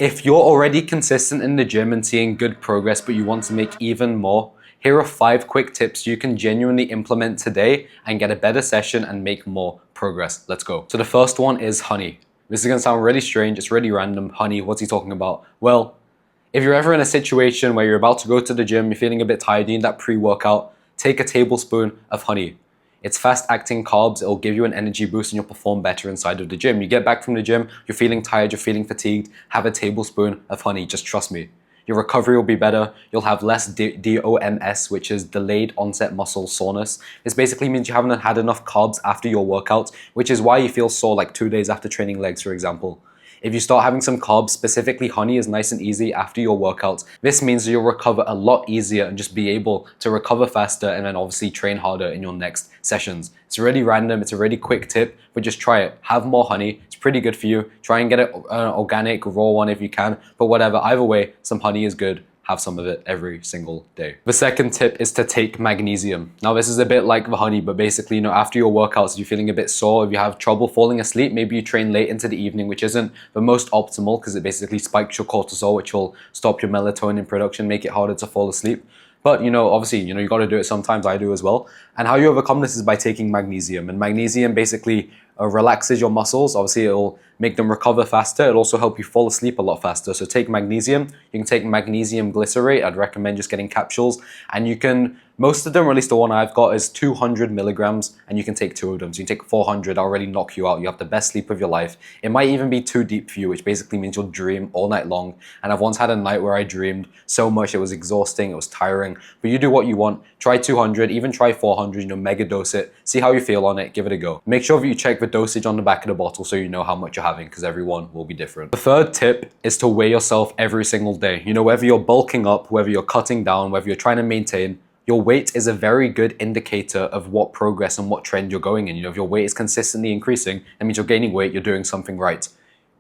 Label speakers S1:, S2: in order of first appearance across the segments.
S1: If you're already consistent in the gym and seeing good progress, but you want to make even more, here are 5 quick tips you can genuinely implement today and get a better session and make more progress. Let's go. So the first one is honey. This is gonna sound really strange, it's really random. Honey, what's he talking about? Well, if you're ever in a situation where you're about to go to the gym, you're feeling a bit tired, you need that pre-workout, take a tablespoon of honey. It's fast-acting carbs, it'll give you an energy boost and you'll perform better inside of the gym. You get back from the gym, you're feeling tired, you're feeling fatigued, have a tablespoon of honey, just trust me. Your recovery will be better, you'll have less DOMS, which is delayed onset muscle soreness. This basically means you haven't had enough carbs after your workout, which is why you feel sore like 2 days after training legs, for example. If you start having some carbs, specifically honey is nice and easy after your workouts. This means you'll recover a lot easier and just be able to recover faster and then obviously train harder in your next sessions. It's really random, it's a really quick tip, but just try it. Have more honey, it's pretty good for you. Try and get an organic, raw one if you can, but whatever, either way, some honey is good. Have some of it every single day. The second tip is to take magnesium. Now this is a bit like the honey, but basically, after your workouts, if you're feeling a bit sore, if you have trouble falling asleep, maybe you train late into the evening, which isn't the most optimal because it basically spikes your cortisol, which will stop your melatonin production, make it harder to fall asleep. But obviously, you got to do it sometimes. I do as well. And how you overcome this is by taking magnesium. And magnesium basically relaxes your muscles. Obviously, it'll make them recover faster. It'll also help you fall asleep a lot faster. So take magnesium. You can take magnesium glycerate. I'd recommend just getting capsules. And you can, most of them, or at least the one I've got, is 200 milligrams. And you can take 2 of them. So you can take 400. I'll already knock you out. You have the best sleep of your life. It might even be too deep for you, which basically means you'll dream all night long. And I've once had a night where I dreamed so much. It was exhausting. It was tiring. But you do what you want. Try 200. Even try 400. Mega dose it. See how you feel on it. Give it a go. Make sure that you check the dosage on the back of the bottle so you know how much you're having, because everyone will be different. The third tip is to weigh yourself every single day. Whether you're bulking up, whether you're cutting down, whether you're trying to maintain, your weight is a very good indicator of what progress and what trend you're going in. If your weight is consistently increasing, that means you're gaining weight, you're doing something right.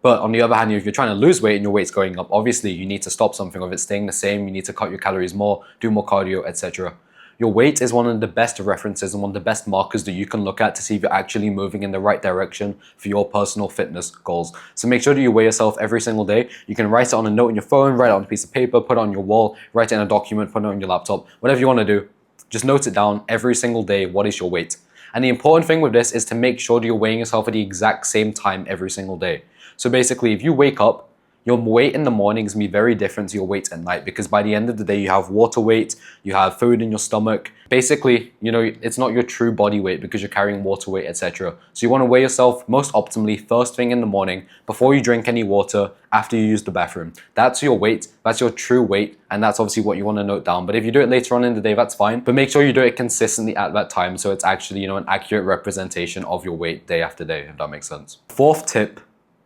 S1: But on the other hand, if you're trying to lose weight and your weight's going up, obviously you need to stop something. If it's staying the same, you need to cut your calories more, do more cardio, etc. Your weight is one of the best references and one of the best markers that you can look at to see if you're actually moving in the right direction for your personal fitness goals. So make sure that you weigh yourself every single day. You can write it on a note on your phone, write it on a piece of paper, put it on your wall, write it in a document, put it on your laptop, whatever you want to do. Just note it down every single day. What is your weight? And the important thing with this is to make sure that you're weighing yourself at the exact same time every single day. So basically, if you wake up, your weight in the morning is going to be very different to your weight at night, because by the end of the day, you have water weight, you have food in your stomach. Basically, it's not your true body weight because you're carrying water weight, etc. So you want to weigh yourself most optimally first thing in the morning, before you drink any water, after you use the bathroom. That's your weight, that's your true weight, and that's obviously what you want to note down. But if you do it later on in the day, that's fine. But make sure you do it consistently at that time so it's actually, an accurate representation of your weight day after day, if that makes sense. Fourth tip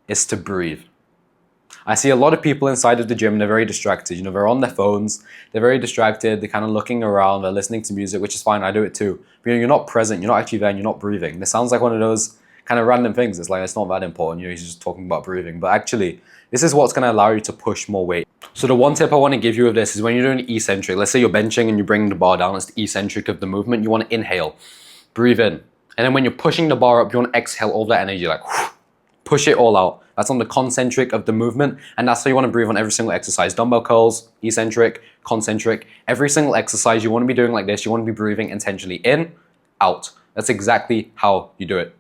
S1: is to breathe. I see a lot of people inside of the gym, they're very distracted. They're on their phones, they're very distracted, they're kind of looking around, they're listening to music, which is fine, I do it too. But you're not present, you're not actually there, and you're not breathing. This sounds like one of those kind of random things. It's like, it's not that important, he's just talking about breathing. But actually, this is what's gonna allow you to push more weight. So the one tip I want to give you of this is when you're doing eccentric, let's say you're benching and you're bringing the bar down, it's the eccentric of the movement, you want to inhale, breathe in. And then when you're pushing the bar up, you want to exhale all that energy, like push it all out. That's on the concentric of the movement, and that's how you want to breathe on every single exercise. Dumbbell curls, eccentric, concentric. Every single exercise you want to be doing like this, you want to be breathing intentionally in, out. That's exactly how you do it.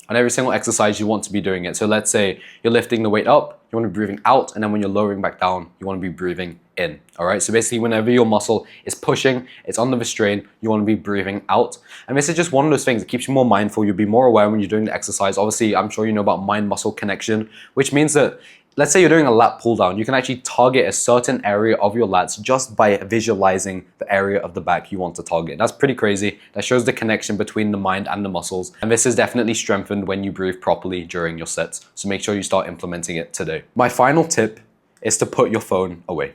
S1: On every single exercise, you want to be doing it. So let's say you're lifting the weight up, you want to be breathing out, and then when you're lowering back down, you want to be breathing in. All right, so basically whenever your muscle is pushing, it's under the strain, you want to be breathing out. And this is just one of those things that keeps you more mindful. You'll be more aware when you're doing the exercise. Obviously, I'm sure you know about mind-muscle connection, which means that let's say you're doing a lat pull down, you can actually target a certain area of your lats just by visualizing the area of the back you want to target. That's pretty crazy. That shows the connection between the mind and the muscles. And this is definitely strengthened when you breathe properly during your sets. So make sure you start implementing it today. My final tip is to put your phone away.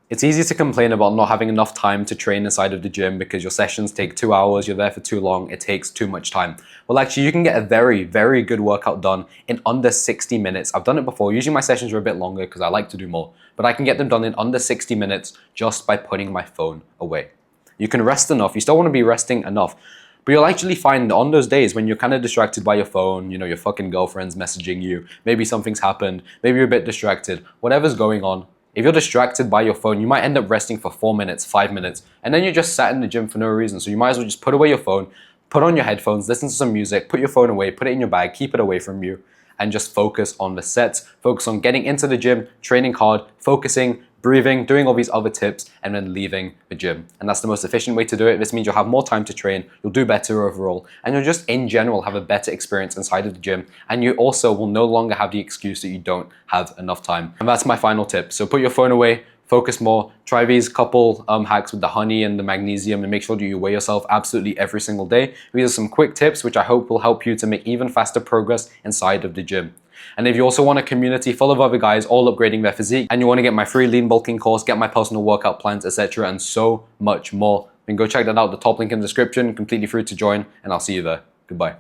S1: It's easy to complain about not having enough time to train inside of the gym because your sessions take 2 hours, you're there for too long, it takes too much time. Well, actually, you can get a very, very good workout done in under 60 minutes. I've done it before. Usually my sessions are a bit longer because I like to do more, but I can get them done in under 60 minutes just by putting my phone away. You can rest enough. You still want to be resting enough, But you'll actually find on those days when you're kind of distracted by your phone, you know, your fucking girlfriend's messaging you, maybe something's happened, maybe you're a bit distracted, whatever's going on, if you're distracted by your phone, you might end up resting for 4 minutes, 5 minutes, and then you're just sat in the gym for no reason. So you might as well just put away your phone, put on your headphones, listen to some music, put your phone away, put it in your bag, keep it away from you, and just focus on the sets, focus on getting into the gym, training hard, focusing, breathing, doing all these other tips, and then leaving the gym. And that's the most efficient way to do it. This means you'll have more time to train, you'll do better overall, and you'll just in general have a better experience inside of the gym. And you also will no longer have the excuse that you don't have enough time. And that's my final tip. So put your phone away, focus more, try these couple hacks with the honey and the magnesium, and make sure that you weigh yourself absolutely every single day. These are some quick tips which I hope will help you to make even faster progress inside of the gym. And if you also want a community full of other guys all upgrading their physique, and you want to get my free lean bulking course, get my personal workout plans, etc., and so much more, then go check that out, the top link in the description, completely free to join, and I'll see you there. Goodbye.